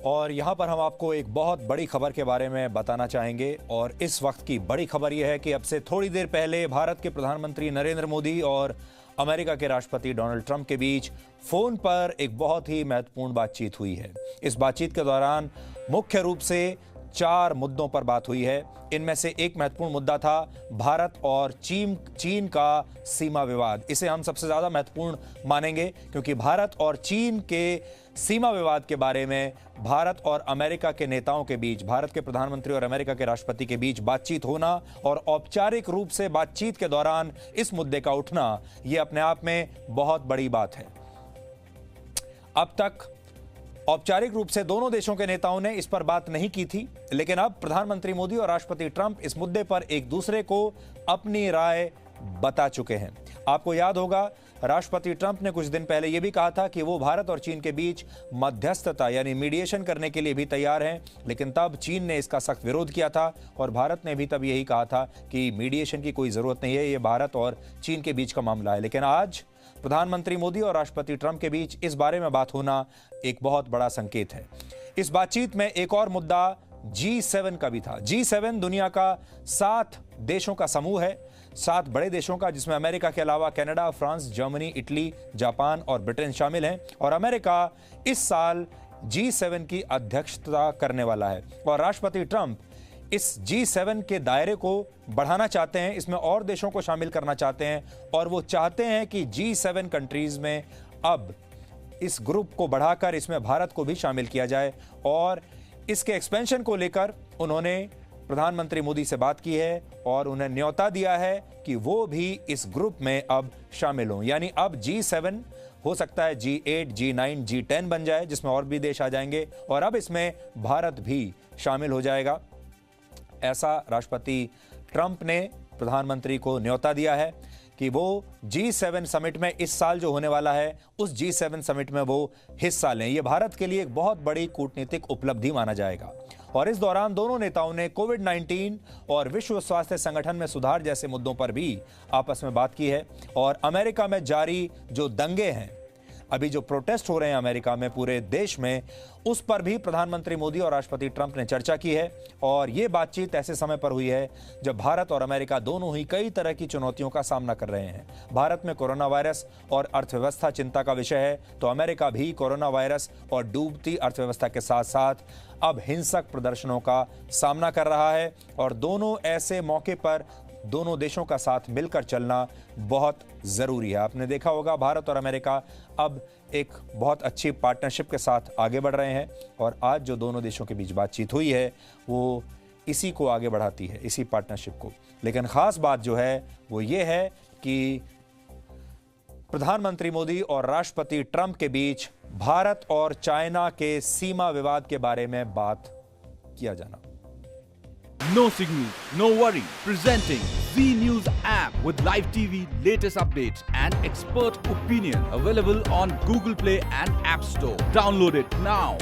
और यहाँ पर हम आपको एक बहुत बड़ी खबर के बारे में बताना चाहेंगे। और इस वक्त की बड़ी खबर यह है कि अब से थोड़ी देर पहले भारत के प्रधानमंत्री नरेंद्र मोदी और अमेरिका के राष्ट्रपति डोनाल्ड ट्रंप के बीच फोन पर एक बहुत ही महत्वपूर्ण बातचीत हुई है। इस बातचीत के दौरान मुख्य रूप से 4 मुद्दों पर बात हुई है। इनमें से एक महत्वपूर्ण मुद्दा था भारत और चीन का सीमा विवाद। इसे हम सबसे ज्यादा महत्वपूर्ण मानेंगे क्योंकि भारत और चीन के सीमा विवाद के बारे में भारत और अमेरिका के नेताओं के बीच, भारत के प्रधानमंत्री और अमेरिका के राष्ट्रपति के बीच बातचीत होना और औपचारिक रूप से बातचीत के दौरान इस मुद्दे का उठना, यह अपने आप में बहुत बड़ी बात है। अब तक औपचारिक रूप से दोनों देशों के नेताओं ने इस पर बात नहीं की थी, लेकिन अब प्रधानमंत्री मोदी और राष्ट्रपति ट्रंप इस मुद्दे पर एक दूसरे को अपनी राय बता चुके हैं। आपको याद होगा, राष्ट्रपति ट्रंप ने कुछ दिन पहले यह भी कहा था कि वो भारत और चीन के बीच मध्यस्थता यानी मीडिएशन करने के लिए भी तैयार हैं, लेकिन तब चीन ने इसका सख्त विरोध किया था और भारत ने भी तब यही कहा था कि मीडिएशन की कोई जरूरत नहीं है, ये भारत और चीन के बीच का मामला है। लेकिन आज प्रधानमंत्री मोदी और राष्ट्रपति ट्रंप के बीच इस बारे में बात होना एक बहुत बड़ा संकेत है। इस बातचीत में एक और मुद्दा G7 का भी था। G7 दुनिया का 7 देशों का समूह है, 7 बड़े देशों का, जिसमें अमेरिका के अलावा Canada, France, Germany, Italy, Japan और ब्रिटेन शामिल हैं। और अमेरिका इस साल G7 की अध्यक्षता करने वाला है और राष्ट्रपति ट्रंप इस G7 के दायरे को बढ़ाना चाहते हैं, इसमें और देशों को शामिल करना चाहते हैं और वो चाहते हैं कि G7 कंट्रीज में अब इस ग्रुप को बढ़ाकर इसमें भारत को भी शामिल किया जाए। और इसके एक्सपेंशन को लेकर उन्होंने प्रधानमंत्री मोदी से बात की है और उन्हें न्योता दिया है कि वो भी इस ग्रुप में अब शामिल हों। यानी अब G7 हो सकता है G8, G9, G10 बन जाए, जिसमें और भी देश आ जाएंगे और अब इसमें भारत भी शामिल हो जाएगा। ऐसा राष्ट्रपति ट्रंप ने प्रधानमंत्री को न्योता दिया है कि वो G7 समिट में इस साल जो होने वाला है, उस G7 समिट में वो हिस्सा लें। यह भारत के लिए एक बहुत बड़ी कूटनीतिक उपलब्धि माना जाएगा। और इस दौरान दोनों नेताओं ने कोविड-19 और विश्व स्वास्थ्य संगठन में सुधार जैसे मुद्दों पर भी आपस में बात की है। और अमेरिका में जारी जो दंगे हैं, अभी जो प्रोटेस्ट हो रहे हैं अमेरिका में, पूरे देश में, उस पर भी प्रधानमंत्री मोदी और राष्ट्रपति ट्रंप ने चर्चा की है। और यह बातचीत ऐसे समय पर हुई है जब भारत और अमेरिका दोनों ही कई तरह की चुनौतियों का सामना कर रहे हैं। भारत में कोरोना वायरस और अर्थव्यवस्था चिंता का विषय है, तो अमेरिका भी कोरोना वायरस और डूबती अर्थव्यवस्था के साथ साथ अब हिंसक प्रदर्शनों का सामना कर रहा है। और दोनों ऐसे मौके पर दोनों देशों का साथ मिलकर चलना बहुत जरूरी है। आपने देखा होगा, भारत और अमेरिका अब एक बहुत अच्छी पार्टनरशिप के साथ आगे बढ़ रहे हैं और आज जो दोनों देशों के बीच बातचीत हुई है वो इसी को आगे बढ़ाती है, इसी पार्टनरशिप को। लेकिन खास बात जो है वो ये है कि प्रधानमंत्री मोदी और राष्ट्रपति ट्रंप के बीच भारत और चाइना के सीमा विवाद के बारे में बात किया जाना। No signal, no worry. Presenting Z News app with live TV, latest updates and expert opinion. Available on Google Play and App Store. Download it now.